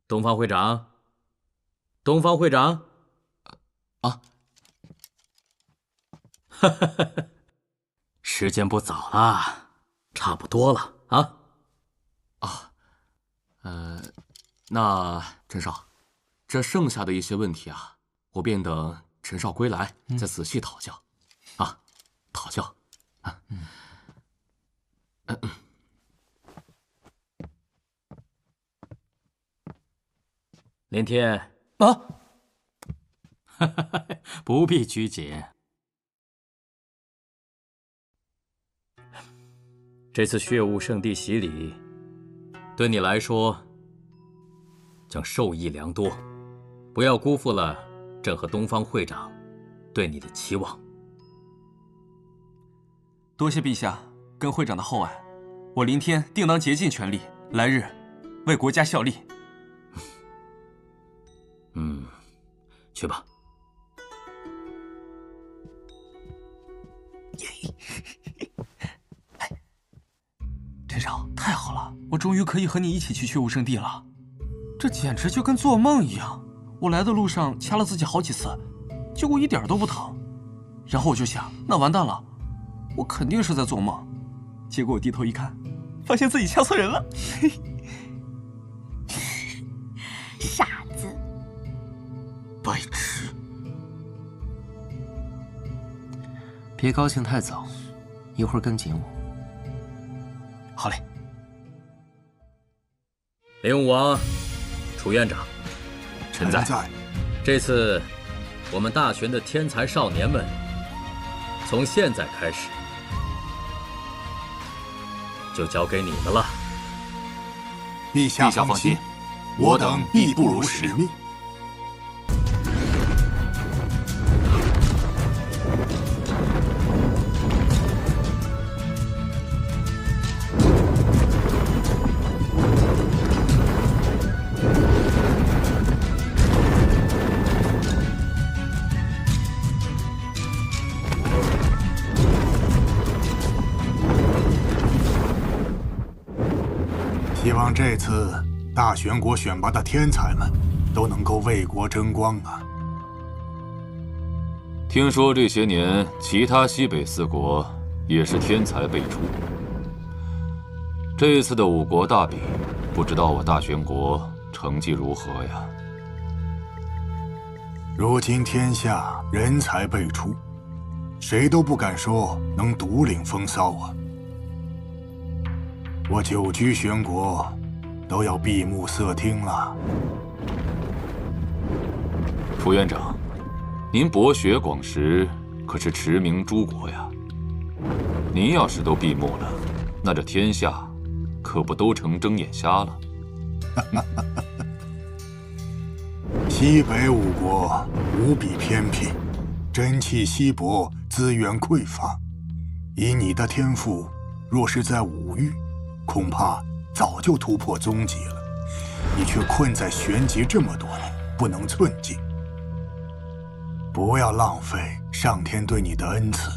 东方会长，东方会长，啊，时间不早了，差不多了啊。那陈少，这剩下的一些问题啊，我便等陈少归来再仔细讨教，讨教。连天啊，不必拘谨。这次血雾圣地洗礼，对你来说将受益良多，不要辜负了朕和东方会长对你的期望。多谢陛下跟会长的厚爱，我林天定当竭尽全力，来日为国家效力。去吧。陈少，太好了，我终于可以和你一起去血雾圣地了，这简直就跟做梦一样。我来的路上掐了自己好几次，结果一点都不疼。然后我就想，那完蛋了，我肯定是在做梦。结果我低头一看，发现自己掐错人了。傻子，白痴！别高兴太早，一会儿跟紧我。好嘞。灵武王，楚院长，臣在。这次我们大玄的天才少年们，从现在开始就交给你们了。陛下放心，我等必不辱使命。希望这次大玄国选拔的天才们都能够为国争光啊！听说这些年其他西北四国也是天才辈出，这次的五国大比，不知道我大玄国成绩如何呀？如今天下人才辈出，谁都不敢说能独领风骚啊！我久居玄国，都要闭目塞听了。副院长，您博学广识，可是驰名诸国呀。您要是都闭目了，那这天下可不都成睁眼瞎了？西北五国无比偏僻，真气稀薄，资源匮乏。以你的天赋，若是在五域，恐怕早就突破终极了，你却困在玄极这么多年，不能寸进。不要浪费上天对你的恩赐，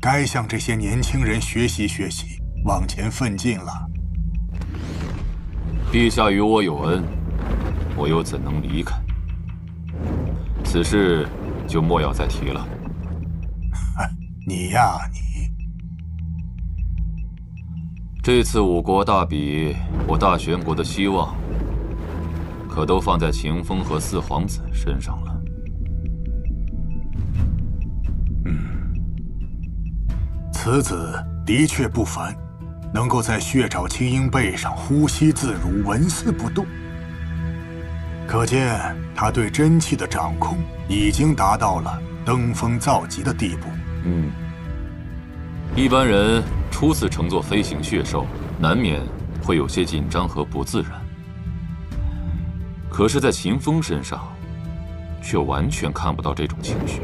该向这些年轻人学习学习，往前奋进了。陛下与我有恩，我又怎能离开？此事就莫要再提了。你呀你。这次五国大比，我大玄国的希望可都放在秦风和四皇子身上了。此子的确不凡，能够在血爪青鹰背上呼吸自如，纹丝不动。可见他对真气的掌控已经达到了登峰造极的地步。一般人初次乘坐飞行血兽，难免会有些紧张和不自然。可是，在秦风身上，却完全看不到这种情绪。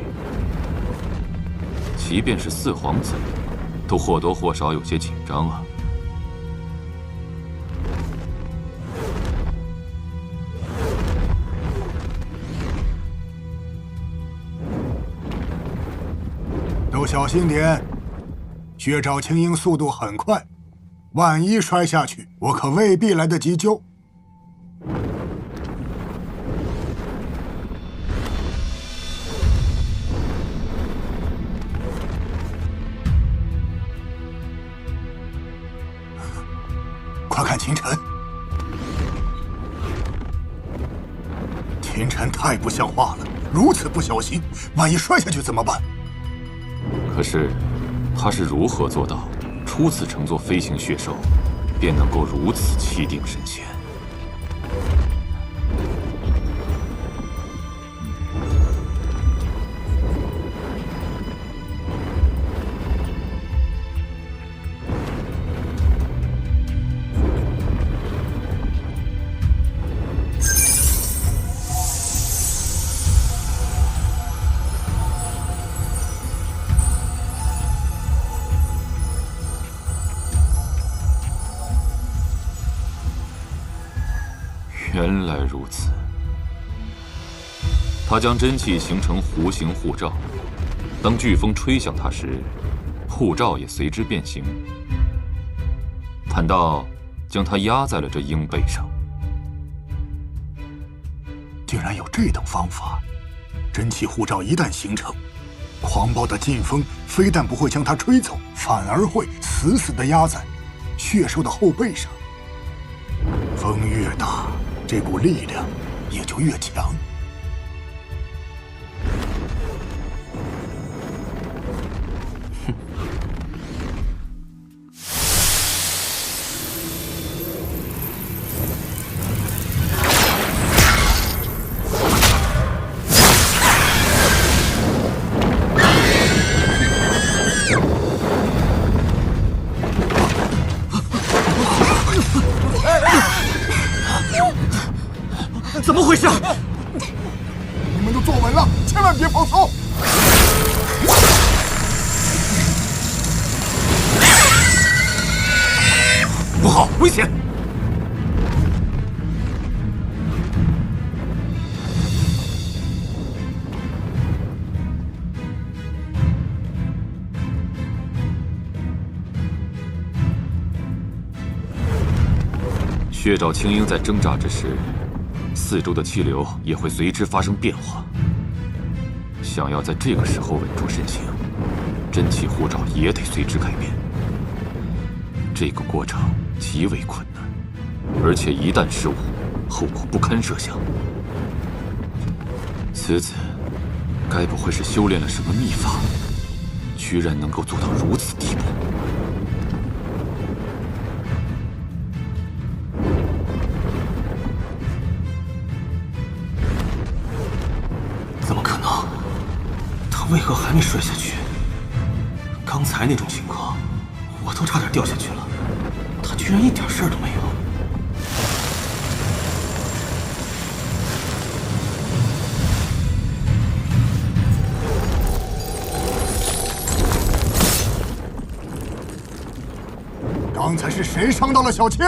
即便是四皇子，都或多或少有些紧张啊。都小心点，血爪青鹰速度很快，万一摔下去，我可未必来得及救。快看秦晨！秦晨太不像话了，如此不小心，万一摔下去怎么办？可是，他是如何做到初次乘坐飞行血兽，便能够如此气定神闲？原来如此，他将真气形成弧形护罩，当飓风吹向他时，护罩也随之变形。坦道将他压在了这鹰背上。竟然有这等方法！真气护罩一旦形成，狂暴的劲风非但不会将它吹走，反而会死死地压在血兽的后背上。风越大，这股力量也就越强。怎么回事？你们都坐稳了，千万别跑走！不好，危险！血爪青鹰在挣扎之时，四周的气流也会随之发生变化。想要在这个时候稳住身形，真气护罩也得随之改变。这个过程极为困难，而且一旦失误，后果不堪设想。此子该不会是修炼了什么秘法，居然能够做到如此地步？怎么可能？他为何还没摔下去？刚才那种情况，我都差点掉下去了，他居然一点事儿都没有。刚才是谁伤到了小青？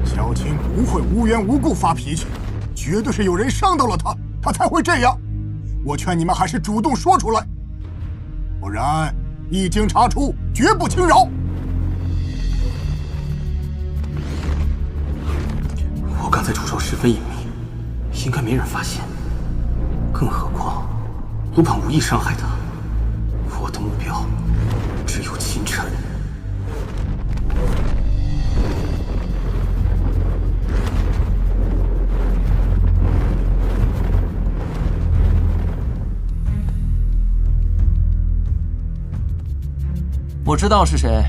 小青不会无缘无故发脾气，绝对是有人伤到了她，她才会这样。我劝你们还是主动说出来，不然一经查出，绝不轻饶。我刚才出手十分隐秘，应该没人发现。更何况，鲁莽无意伤害他。我的目标只有秦晨。我知道是谁。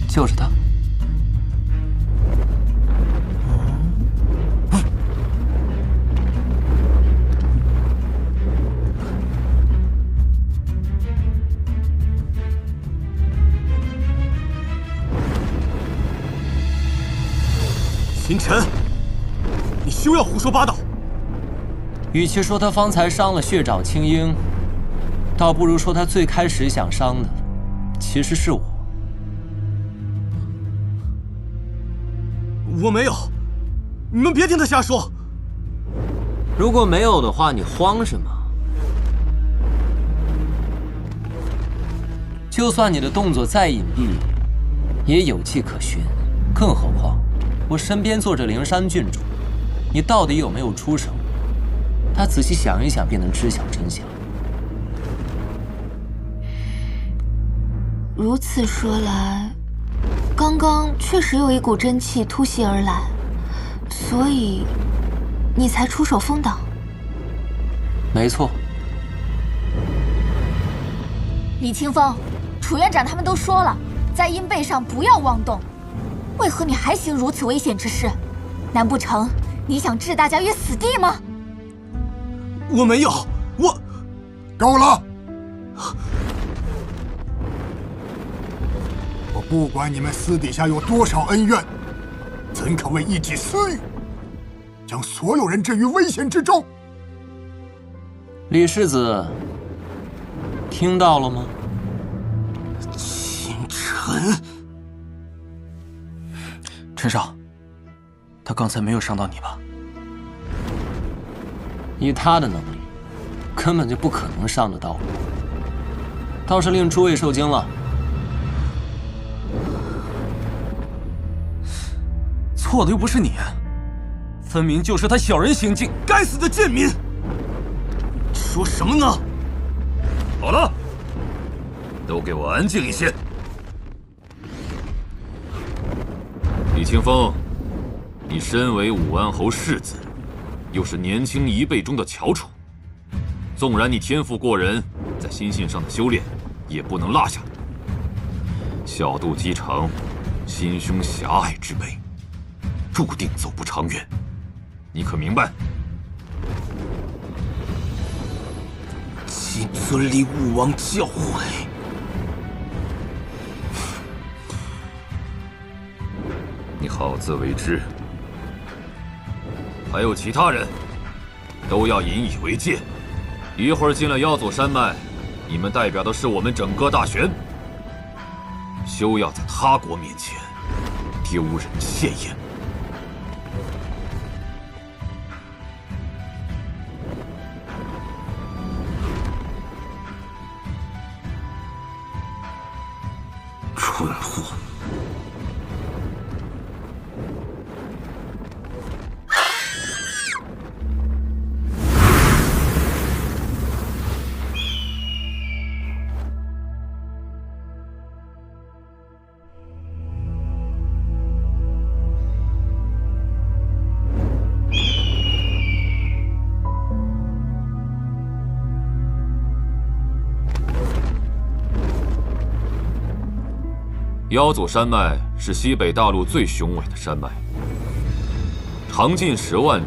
就是他。秦晨，你休要胡说八道！与其说他方才伤了血爪青鹰，倒不如说他最开始想伤的，其实是我。我没有，你们别听他瞎说。如果没有的话，你慌什么？就算你的动作再隐蔽，也有迹可循。更何况，我身边坐着灵山郡主，你到底有没有出手？他仔细想一想，便能知晓真相。如此说来，刚刚确实有一股真气突袭而来，所以你才出手封挡。没错。李清风，楚院长他们都说了，在阴背上不要妄动，为何你还行如此危险之事？难不成你想置大家于死地吗？我没有，够了！我不管你们私底下有多少恩怨，怎可为一己私欲，将所有人置于危险之中？李世子，听到了吗？秦晨，陈少，他刚才没有伤到你吧？以他的能力，根本就不可能伤得到我。倒是令诸位受惊了。错的又不是你，分明就是他小人行径，该死的贱民！说什么呢？好了，都给我安静一些。李清风，你身为武安侯世子，又是年轻一辈中的翘楚，纵然你天赋过人，在心性上的修炼也不能落下。小肚鸡肠，心胸狭隘之辈，注定走不长远。你可明白？谨遵李武王教诲。你好自为之。还有其他人，都要引以为戒。一会儿进了妖祖山脉，你们代表的是我们整个大玄，休要在他国面前丢人现眼。蠢货！妖祖山脉是西北大陆最雄伟的山脉，长近10万里，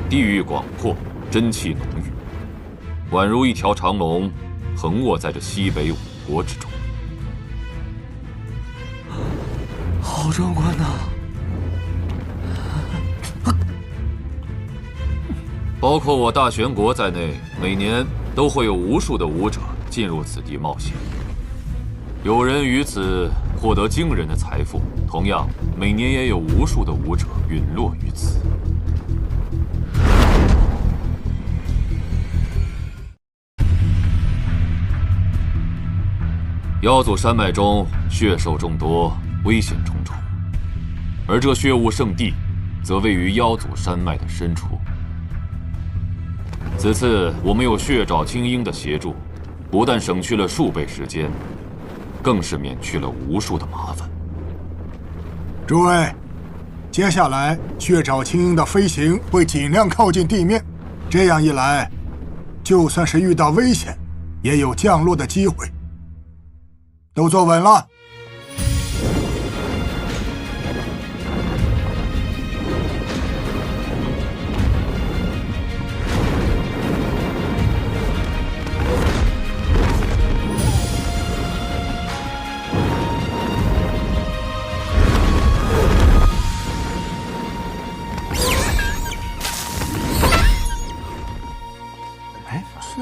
地域广阔，真气浓郁，宛如一条长龙，横卧在这西北5国之中。好壮观呐！包括我大玄国在内，每年都会有无数的武者进入此地冒险，有人于此获得惊人的财富，同样，每年也有无数的武者陨落于此。妖祖山脉中血兽众多，危险重重，而这血雾圣地，则位于妖祖山脉的深处。此次我们有血爪青鹰的协助，不但省去了数倍时间，更是免去了无数的麻烦。诸位，接下来血爪青鹰的飞行会尽量靠近地面，这样一来，就算是遇到危险，也有降落的机会。都坐稳了。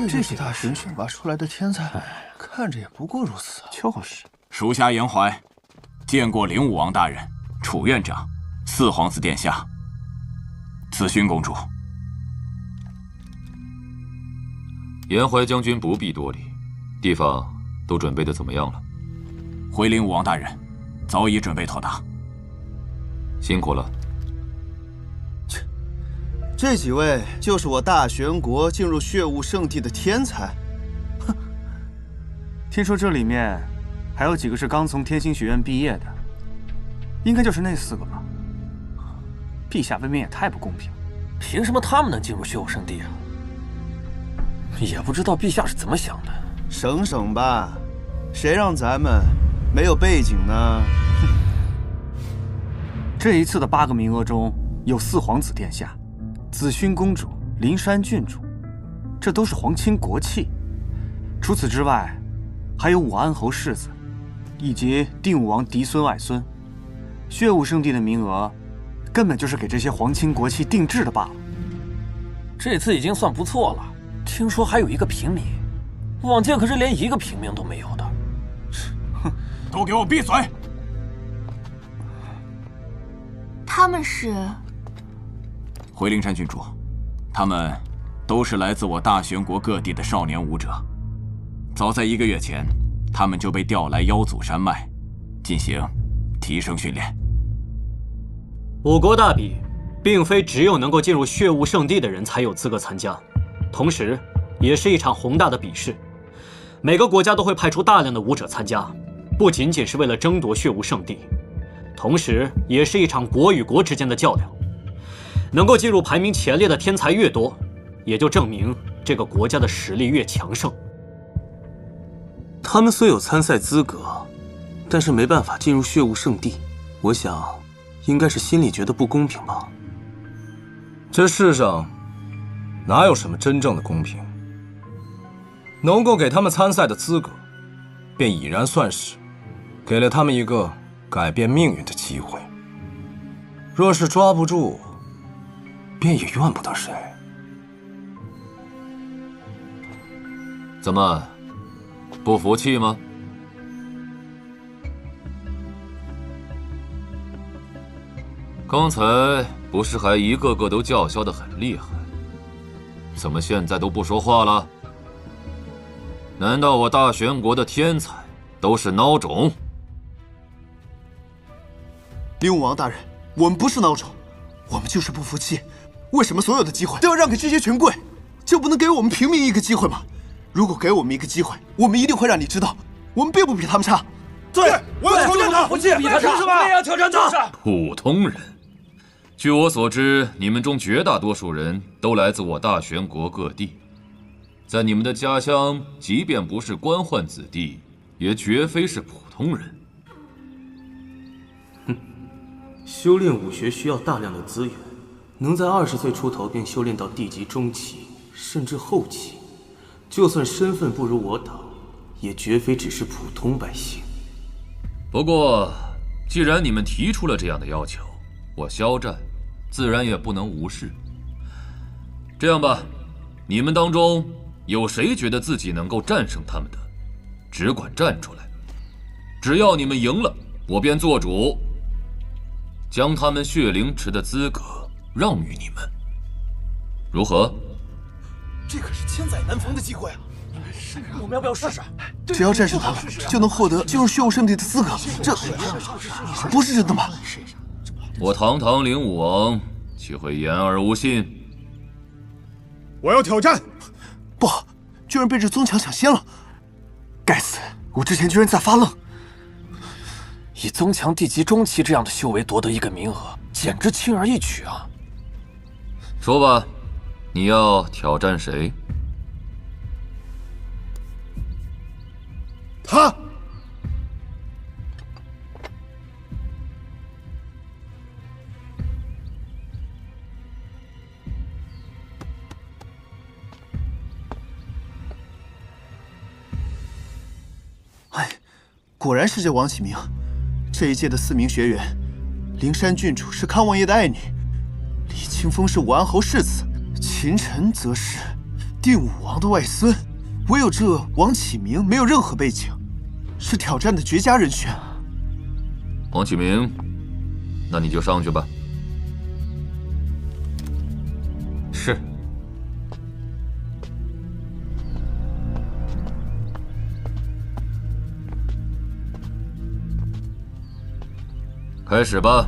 这些大神选拔出来的天才，看着也不过如此啊。就是。属下严怀，见过灵武王大人、楚院长、四皇子殿下。紫薰公主。颜怀将军不必多礼，地方都准备的怎么样了？回禀武王大人，早已准备妥当。辛苦了。这几位就是我大玄国进入血雾圣地的天才。哼，听说这里面还有几个是刚从天星学院毕业的，应该就是那4个吧。陛下未免也太不公平了，凭什么他们能进入血雾圣地啊？也不知道陛下是怎么想的。省省吧，谁让咱们没有背景呢？这一次的8个名额中有4皇子殿下、紫薰公主、灵山郡主，这都是皇亲国戚。除此之外，还有武安侯世子，以及定武王嫡孙外孙。血雾圣地的名额，根本就是给这些皇亲国戚定制的罢了。这次已经算不错了。听说还有一个平民，往届可是连1个平民都没有的。哼，都给我闭嘴！他们是？回灵山郡主，他们都是来自我大玄国各地的少年武者。早在1个月前，他们就被调来妖祖山脉，进行提升训练。五国大比，并非只有能够进入血雾圣地的人才有资格参加，同时，也是一场宏大的比试。每个国家都会派出大量的武者参加，不仅仅是为了争夺血雾圣地，同时也是一场国与国之间的较量。能够进入排名前列的天才越多，也就证明这个国家的实力越强盛。他们虽有参赛资格，但是没办法进入血雾圣地，我想应该是心里觉得不公平吧。这世上哪有什么真正的公平？能够给他们参赛的资格，便已然算是给了他们一个改变命运的机会。若是抓不住，便也怨不得谁。怎么，不服气吗？刚才不是还一个个都叫嚣得很厉害，怎么现在都不说话了？难道我大玄国的天才都是孬种？灵武王大人，我们不是孬种，我们就是不服气。为什么所有的机会都要让给这些权贵，就不能给我们平民一个机会吗？如果给我们一个机会，我们一定会让你知道，我们并不比他们差。对，我要挑战他，不比他差是吧？我也要挑战他。普通人。据我所知，你们中绝大多数人都来自我大玄国各地，在你们的家乡，即便不是官宦子弟，也绝非是普通人。哼，修炼武学需要大量的资源，能在20岁出头便修炼到地级中期，甚至后期，就算身份不如我等，也绝非只是普通百姓。不过，既然你们提出了这样的要求，我萧战自然也不能无视。这样吧，你们当中有谁觉得自己能够战胜他们的，只管站出来。只要你们赢了，我便做主，将他们血灵池的资格让与你们。如何？这可是千载难逢的机会啊！我们要不要试试？只要战胜他们，就能获得进入血雾圣地的资格。这不是真的吗？我堂堂灵武王岂会言而无信？我要挑战！不，居然被这宗强抢先了！该死，我之前居然在发愣。以宗强地级中期这样的修为夺得一个名额，简直轻而易举啊！说吧，你要挑战谁？他。哎，果然是这王启明。这一届的4名学员，灵山郡主是康王爷的爱女，李清风是武安侯世子，秦晨则是定武王的外孙。唯有这王启明没有任何背景，是挑战的绝佳人选。王启明，那你就上去吧。开始吧。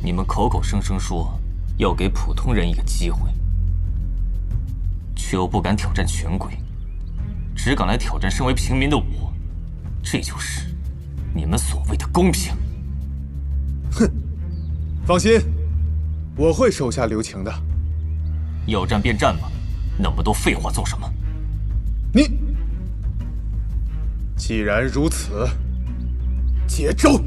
你们口口声声说要给普通人一个机会，却又不敢挑战权贵，只敢来挑战身为平民的我，这就是你们所谓的公平。哼，放心，我会手下留情的。要战便战吧，那么多废话做什么？你既然如此，接招！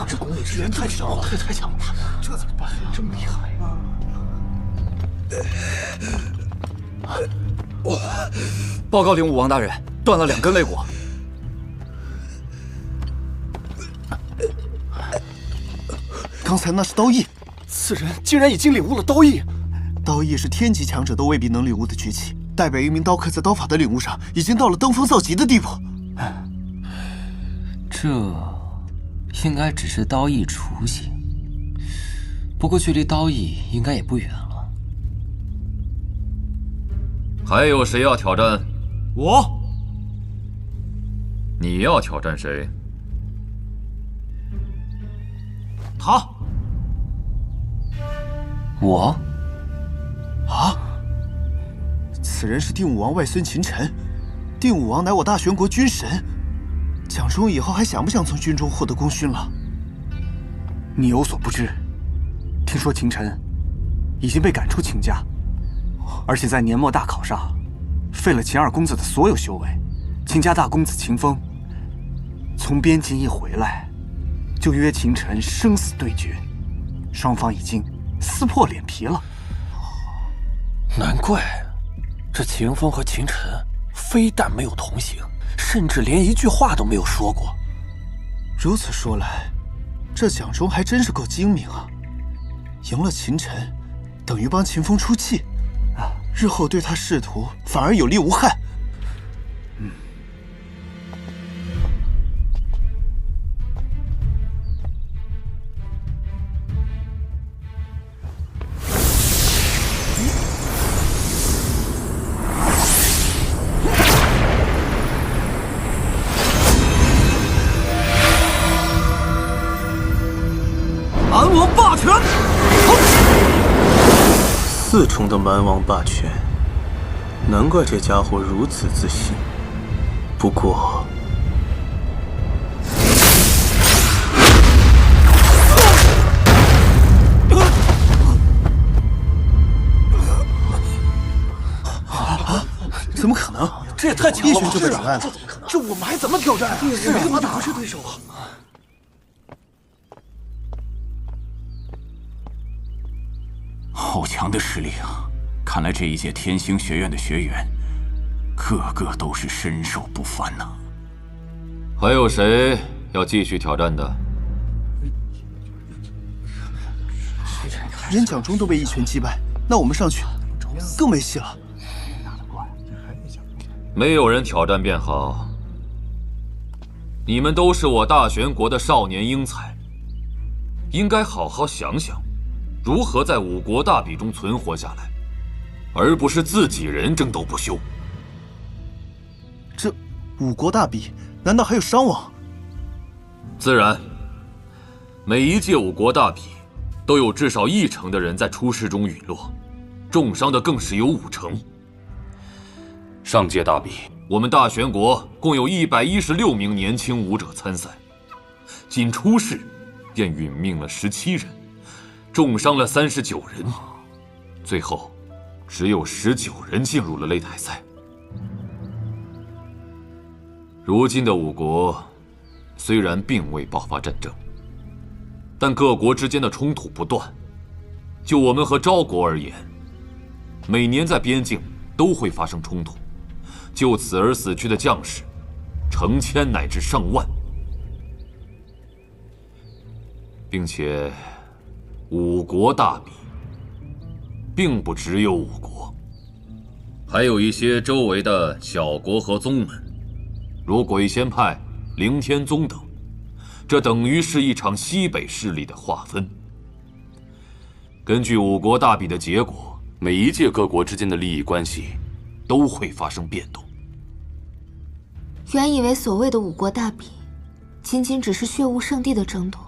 这功力之源太强了，太强了，这怎么办？这么厉害！报告灵武王大人，断了2根肋骨。刚才那是刀意，此人竟然已经领悟了刀意。刀意是天级强者都未必能领悟的绝技，代表一名刀客在刀法的领悟上已经到了登峰造极的地步。这应该只是刀意雏形，不过距离刀意应该也不远了。还有谁要挑战？我。你要挑战谁？他。我。啊！此人是定武王外孙秦晨，定武王乃我大玄国军神。蒋忠以后还想不想从军中获得功勋了？你有所不知，听说秦晨已经被赶出秦家，而且在年末大考上废了秦二公子的所有修为。秦家大公子秦风从边境一回来，就约秦晨生死对决，双方已经撕破脸皮了。难怪这秦风和秦晨非但没有同行，甚至连一句话都没有说过。如此说来，这蒋忠还真是够精明啊！赢了秦晨，等于帮秦风出气，日后对他仕途反而有利无害。蛮王霸权，4重的蛮王霸权，难怪这家伙如此自信。不过，怎么可能？这也太强了吧！一拳就被打败了，这我们还怎么挑战？是啊，他不是对手啊！好强的实力啊！看来这一届天星学院的学员，个个都是身手不凡呐。还有谁要继续挑战的？连蒋忠都被一拳击败，那我们上去更没戏了。没有人挑战便好。你们都是我大玄国的少年英才，应该好好想想，如何在5国大比中存活下来，而不是自己人争斗不休。这5国大比，难道还有伤亡？自然，每一届5国大比都有至少1成的人在出事中陨落，重伤的更是有5成。上届大比，我们大玄国共有116名年轻武者参赛，仅出事便殒命了17人，重伤了39人，最后只有19人进入了擂台赛。如今的5国虽然并未爆发战争，但各国之间的冲突不断。就我们和昭国而言，每年在边境都会发生冲突，就此而死去的将士成千乃至上万，并且5国大比并不只有5国，还有一些周围的小国和宗门，如鬼仙派、凌天宗等，这等于是一场西北势力的划分。根据五国大比的结果，每一届各国之间的利益关系都会发生变动。原以为所谓的五国大比，仅仅只是血雾圣地的争夺，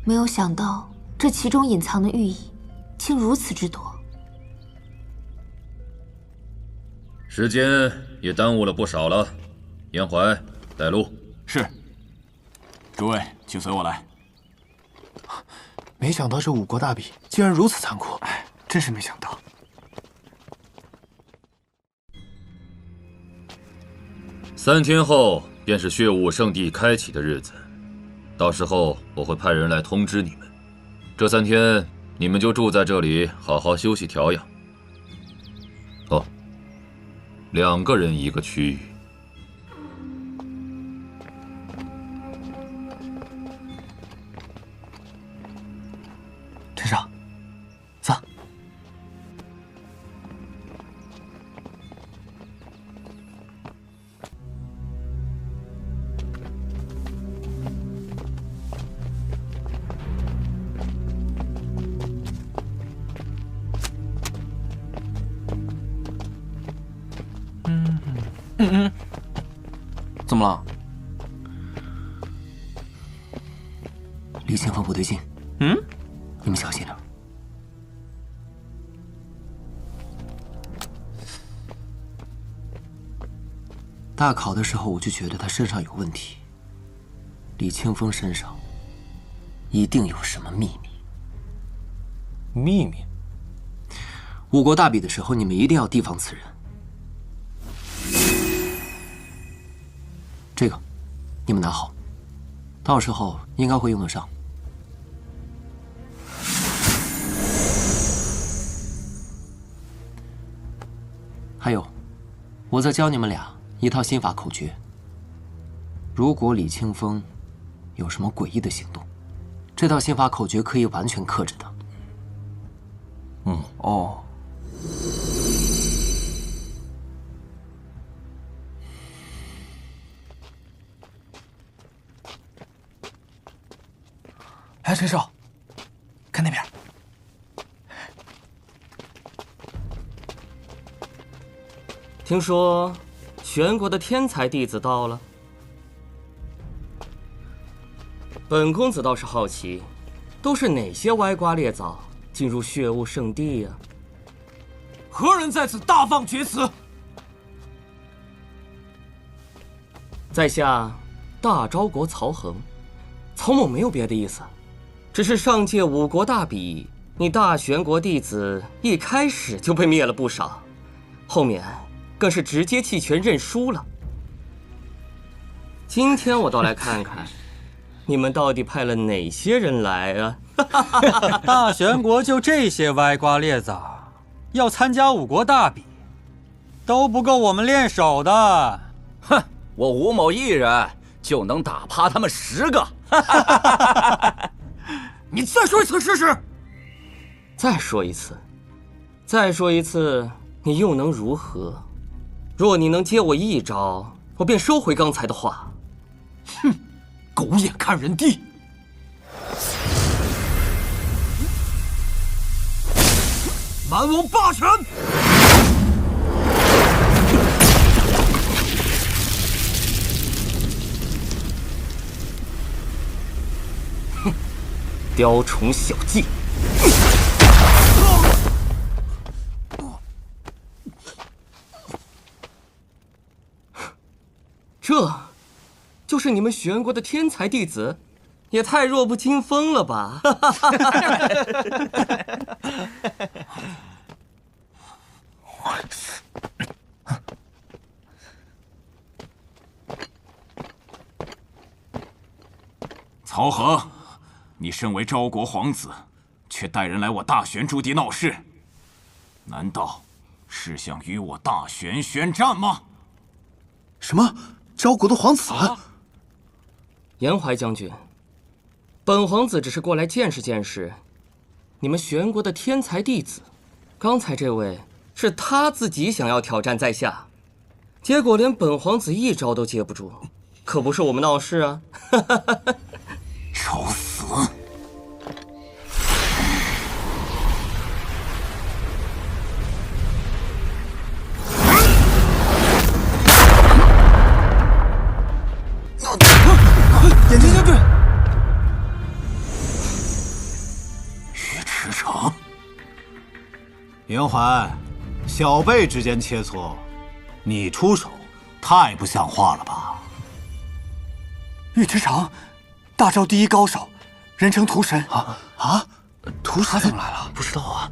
没有想到这其中隐藏的寓意竟如此之多。时间也耽误了不少了，严怀带路。是。诸位，请随我来。没想到这五国大比竟然如此残酷，哎，真是没想到。3天后便是血雾圣地开启的日子，到时候我会派人来通知你们。这3天你们就住在这里，好好休息调养。哦，2个人一个区域。陈少，走。怎么了？李清风不对劲。嗯？你们小心点。大考的时候我就觉得他身上有问题。李清风身上一定有什么秘密。秘密？五国大比的时候，你们一定要提防此人。这个，你们拿好，到时候应该会用得上。还有，我再教你们俩一套心法口诀。如果李清风有什么诡异的行动，这套心法口诀可以完全克制他。哦。哎，陈少，看那边。听说玄国的天才弟子到了，本公子倒是好奇，都是哪些歪瓜裂枣进入血雾圣地呀？何人在此大放厥词？在下大昭国曹恒，曹某没有别的意思，只是上届五国大比，你大玄国弟子一开始就被灭了不少，后面更是直接弃权认输了。今天我倒来看看，你们到底派了哪些人来啊？大玄国就这些歪瓜裂枣，要参加五国大比，都不够我们练手的。哼，我吴某一人就能打趴他们10个。你再说一次试试。再说一次，再说一次，你又能如何？若你能接我一招，我便收回刚才的话。哼，狗眼看人低。蛮王霸权！哼，雕虫小技！这就是你们玄国的天才弟子，也太弱不禁风了吧！曹恒，你身为昭国皇子，却带人来我大玄驻地闹事，难道是想与我大玄宣战吗？什么？昭国的皇子？严怀将军，本皇子只是过来见识见识你们玄国的天才弟子。刚才这位是他自己想要挑战在下，结果连本皇子一招都接不住，可不是我们闹事啊！找死！眼睛将军，岳驰骋，圆环，小辈之间切磋，你出手，太不像话了吧？岳驰骋，大招第一高手，人称屠神屠神怎么来了？不知道啊。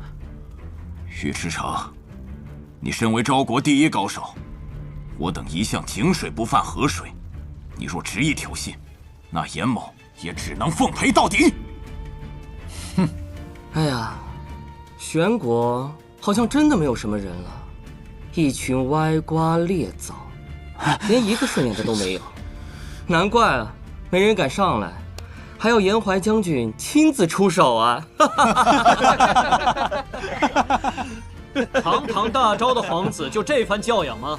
岳驰骋，你身为昭国第一高手，我等一向井水不犯河水，你若执意挑衅，那严某也只能奉陪到底。哼，哎呀，玄国好像真的没有什么人了，一群歪瓜裂枣，连一个顺眼的都没有。难怪啊，没人敢上来，还要严怀将军亲自出手啊！堂堂大昭的皇子就这番教养吗？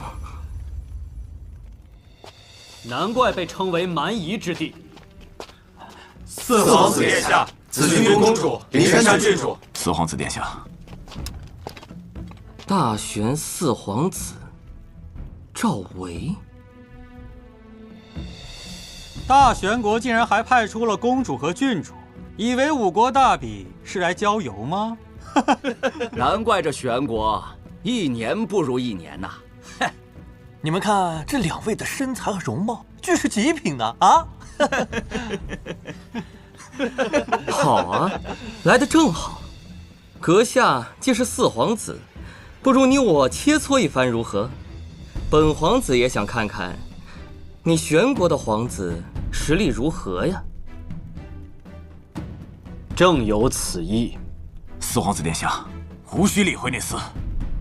难怪被称为蛮夷之地。四皇子殿下，紫君宫公主，灵山郡主。四皇子殿下，大玄四皇子赵维。大玄国竟然还派出了公主和郡主，以为五国大比是来郊游吗？难怪这玄国一年不如一年呐！你们看这两位的身材和容貌，俱是极品呢！啊！好啊，来得正好。阁下既是四皇子，不如你我切磋一番如何？本皇子也想看看你玄国的皇子实力如何呀？正有此意。四皇子殿下，无需理会那厮。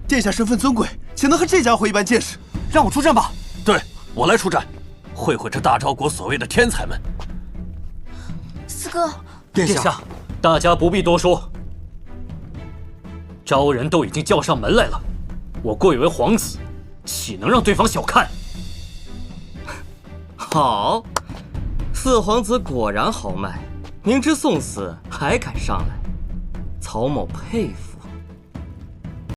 殿下身份尊贵，岂能和这家伙一般见识？让我出战吧。对，我来出战，会会这大昭国所谓的天才们。四哥，殿下，大家不必多说。昭人都已经叫上门来了，我贵为皇子，岂能让对方小看？好，四皇子果然豪迈，明知送死还敢上来，曹某佩服。